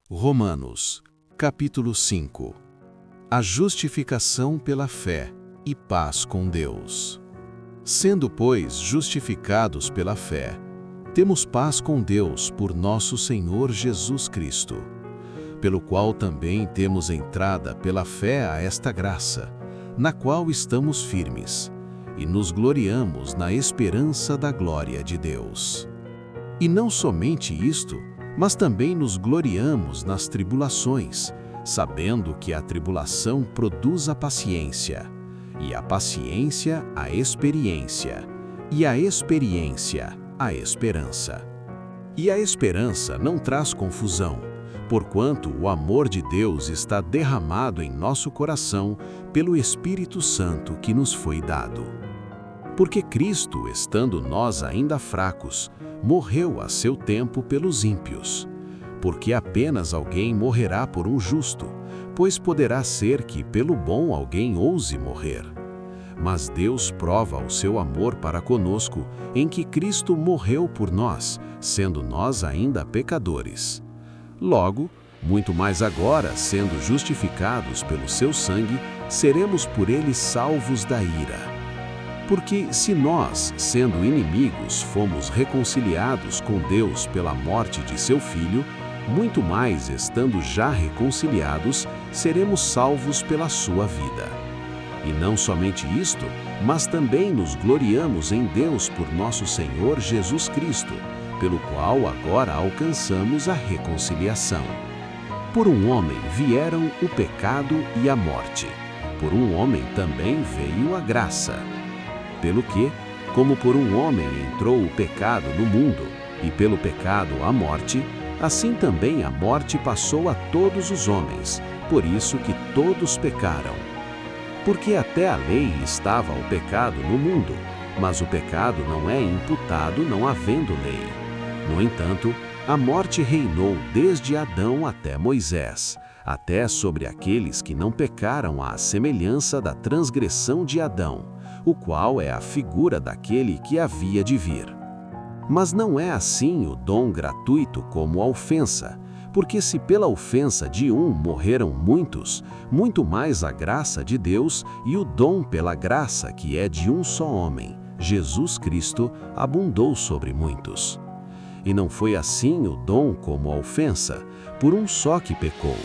Romanos, capítulo 5. A justificação pela fé e paz com Deus. Sendo, pois, justificados pela fé, temos paz com Deus por nosso Senhor Jesus Cristo, pelo qual também temos entrada pela fé a esta graça, na qual estamos firmes, e nos gloriamos na esperança da glória de Deus. E não somente isto, mas também nos gloriamos nas tribulações, sabendo que a tribulação produz a paciência, e a paciência a experiência, e a experiência a esperança. E a esperança não traz confusão, porquanto o amor de Deus está derramado em nosso coração pelo Espírito Santo que nos foi dado. Porque Cristo, estando nós ainda fracos, morreu a seu tempo pelos ímpios. Porque apenas alguém morrerá por um justo, pois poderá ser que pelo bom alguém ouse morrer. Mas Deus prova o seu amor para conosco, em que Cristo morreu por nós, sendo nós ainda pecadores. Logo, muito mais agora, sendo justificados pelo seu sangue, seremos por ele salvos da ira. Porque se nós, sendo inimigos, fomos reconciliados com Deus pela morte de seu Filho, muito mais, estando já reconciliados, seremos salvos pela sua vida. E não somente isto, mas também nos gloriamos em Deus por nosso Senhor Jesus Cristo, pelo qual agora alcançamos a reconciliação. Por um homem vieram o pecado e a morte, por um homem também veio a graça. Pelo que, como por um homem entrou o pecado no mundo, e pelo pecado a morte, assim também a morte passou a todos os homens, por isso que todos pecaram. Porque até a lei estava o pecado no mundo, mas o pecado não é imputado não havendo lei. No entanto, a morte reinou desde Adão até Moisés, até sobre aqueles que não pecaram à semelhança da transgressão de Adão, o qual é a figura daquele que havia de vir. Mas não é assim o dom gratuito como a ofensa, porque se pela ofensa de um morreram muitos, muito mais a graça de Deus e o dom pela graça que é de um só homem, Jesus Cristo, abundou sobre muitos. E não foi assim o dom como a ofensa, por um só que pecou,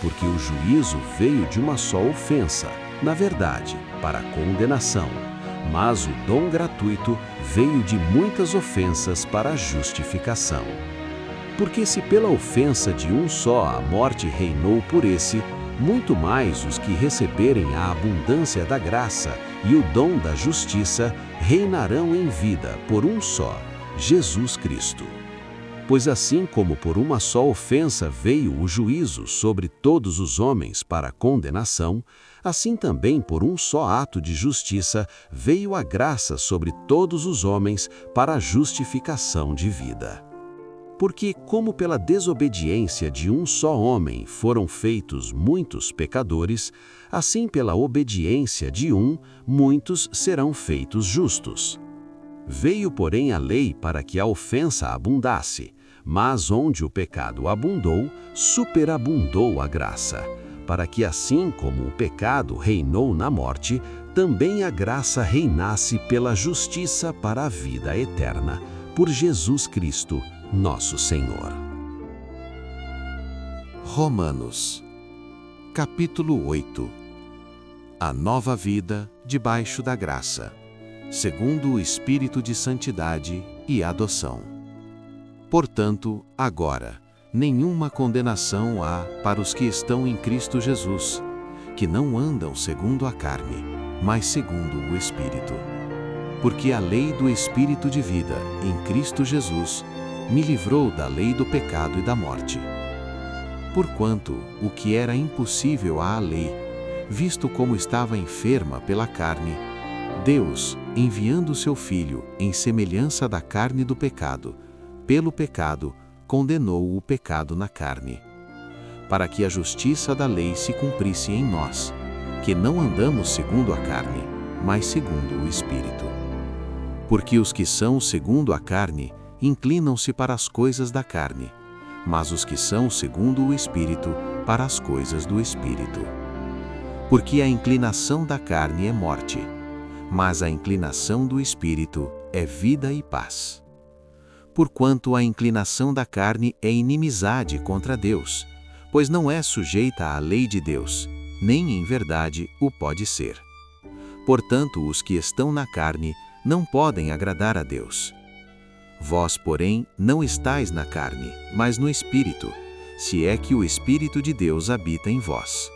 porque o juízo veio de uma só ofensa, na verdade, para a condenação, mas o dom gratuito veio de muitas ofensas para a justificação. Porque se pela ofensa de um só a morte reinou por esse, muito mais os que receberem a abundância da graça e o dom da justiça reinarão em vida por um só, Jesus Cristo. Pois assim como por uma só ofensa veio o juízo sobre todos os homens para condenação, assim também por um só ato de justiça veio a graça sobre todos os homens para a justificação de vida. Porque como pela desobediência de um só homem foram feitos muitos pecadores, assim pela obediência de um, muitos serão feitos justos. Veio, porém, a lei para que a ofensa abundasse, mas onde o pecado abundou, superabundou a graça, para que assim como o pecado reinou na morte, também a graça reinasse pela justiça para a vida eterna, por Jesus Cristo, nosso Senhor. Romanos, capítulo 8. A nova vida debaixo da graça, segundo o Espírito de santidade e adoção. Portanto, agora, nenhuma condenação há para os que estão em Cristo Jesus, que não andam segundo a carne, mas segundo o Espírito. Porque a lei do Espírito de vida, em Cristo Jesus, me livrou da lei do pecado e da morte. Porquanto, o que era impossível à lei, visto como estava enferma pela carne, Deus, enviando seu Filho em semelhança da carne do pecado, pelo pecado, condenou o pecado na carne, para que a justiça da lei se cumprisse em nós, que não andamos segundo a carne, mas segundo o Espírito. Porque os que são segundo a carne inclinam-se para as coisas da carne, mas os que são segundo o Espírito, para as coisas do Espírito. Porque a inclinação da carne é morte, mas a inclinação do Espírito é vida e paz. Porquanto a inclinação da carne é inimizade contra Deus, pois não é sujeita à lei de Deus, nem em verdade o pode ser. Portanto, os que estão na carne não podem agradar a Deus. Vós, porém, não estáis na carne, mas no Espírito, se é que o Espírito de Deus habita em vós.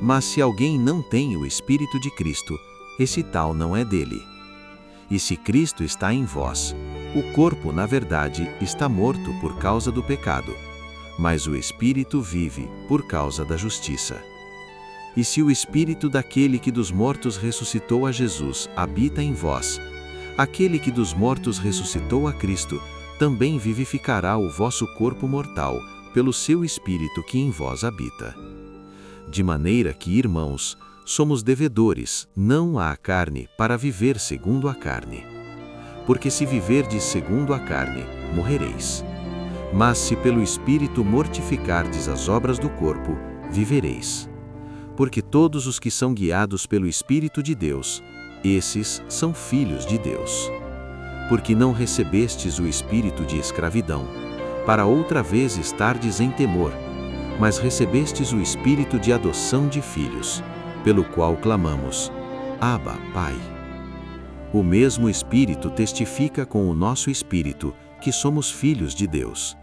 Mas se alguém não tem o Espírito de Cristo, esse tal não é dele. E se Cristo está em vós, o corpo, na verdade, está morto por causa do pecado, mas o Espírito vive por causa da justiça. E se o Espírito daquele que dos mortos ressuscitou a Jesus habita em vós, aquele que dos mortos ressuscitou a Cristo também vivificará o vosso corpo mortal pelo seu Espírito que em vós habita. De maneira que, irmãos, somos devedores, não à carne, para viver segundo a carne. Porque se viverdes segundo a carne, morrereis. Mas se pelo Espírito mortificardes as obras do corpo, vivereis. Porque todos os que são guiados pelo Espírito de Deus, esses são filhos de Deus. Porque não recebestes o espírito de escravidão, para outra vez estardes em temor, mas recebestes o espírito de adoção de filhos, pelo qual clamamos, Abba, Pai. O mesmo Espírito testifica com o nosso espírito que somos filhos de Deus.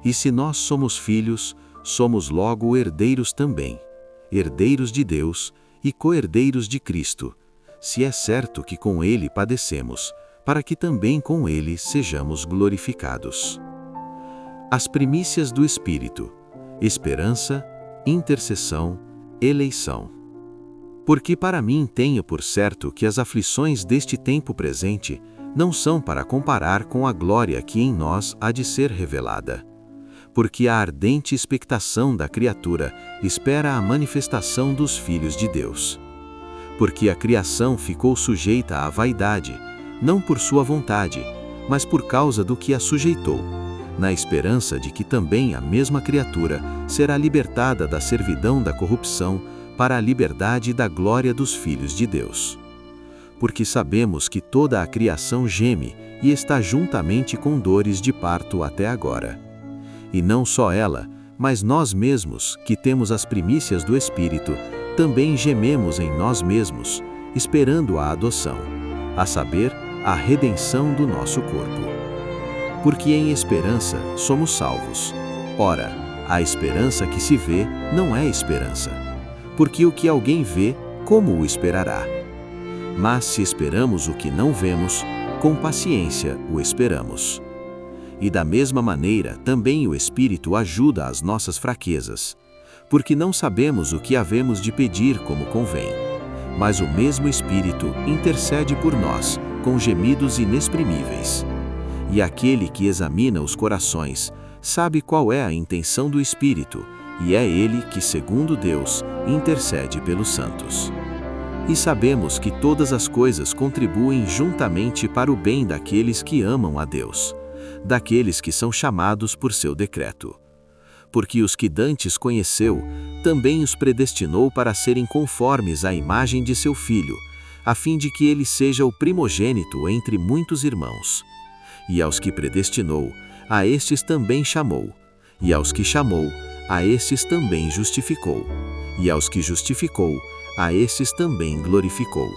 E se nós somos filhos, somos logo herdeiros também, herdeiros de Deus e co-herdeiros de Cristo, se é certo que com Ele padecemos, para que também com Ele sejamos glorificados. As primícias do Espírito: esperança, intercessão, eleição. Porque para mim tenho por certo que as aflições deste tempo presente não são para comparar com a glória que em nós há de ser revelada. Porque a ardente expectação da criatura espera a manifestação dos filhos de Deus. Porque a criação ficou sujeita à vaidade, não por sua vontade, mas por causa do que a sujeitou, na esperança de que também a mesma criatura será libertada da servidão da corrupção para a liberdade da glória dos filhos de Deus. Porque sabemos que toda a criação geme e está juntamente com dores de parto até agora. E não só ela, mas nós mesmos, que temos as primícias do Espírito, também gememos em nós mesmos, esperando a adoção, a saber, a redenção do nosso corpo. Porque em esperança somos salvos. Ora, a esperança que se vê não é esperança. Porque o que alguém vê, como o esperará? Mas se esperamos o que não vemos, com paciência o esperamos. E da mesma maneira também o Espírito ajuda as nossas fraquezas, porque não sabemos o que havemos de pedir como convém. Mas o mesmo Espírito intercede por nós, com gemidos inexprimíveis. E aquele que examina os corações, sabe qual é a intenção do Espírito, e é ele que, segundo Deus, intercede pelos santos. E sabemos que todas as coisas contribuem juntamente para o bem daqueles que amam a Deus, daqueles que são chamados por seu decreto. Porque os que dantes conheceu, também os predestinou para serem conformes à imagem de seu Filho, a fim de que ele seja o primogênito entre muitos irmãos. E aos que predestinou, a estes também chamou. E aos que chamou, a estes também justificou. E aos que justificou, a estes também glorificou.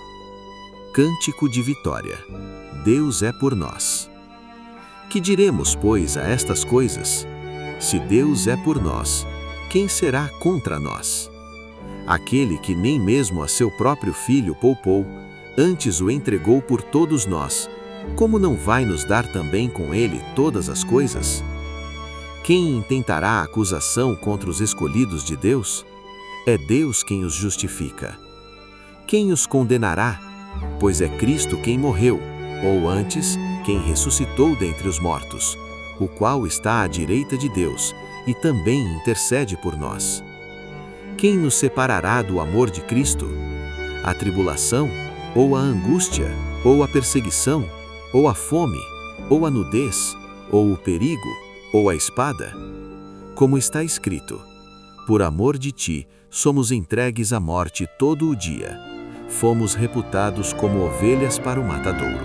Cântico de vitória. Deus é por nós. Que diremos, pois, a estas coisas? Se Deus é por nós, quem será contra nós? Aquele que nem mesmo a seu próprio Filho poupou, antes o entregou por todos nós, como não vai nos dar também com ele todas as coisas? Quem intentará acusação contra os escolhidos de Deus? É Deus quem os justifica. Quem os condenará? Pois é Cristo quem morreu, ou antes, quem ressuscitou dentre os mortos, o qual está à direita de Deus e também intercede por nós. Quem nos separará do amor de Cristo? A tribulação, ou a angústia, ou a perseguição, ou a fome, ou a nudez, ou o perigo, ou a espada? Como está escrito: por amor de ti, somos entregues à morte todo o dia. Fomos reputados como ovelhas para o matadouro.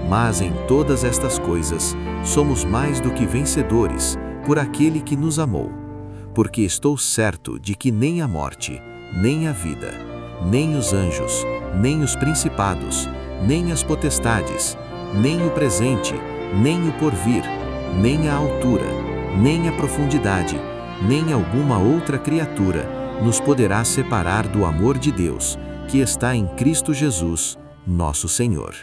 Mas em todas estas coisas, somos mais do que vencedores, por aquele que nos amou. Porque estou certo de que nem a morte, nem a vida, nem os anjos, nem os principados, nem as potestades, nem o presente, nem o porvir, nem a altura, nem a profundidade, nem alguma outra criatura nos poderá separar do amor de Deus, que está em Cristo Jesus, nosso Senhor.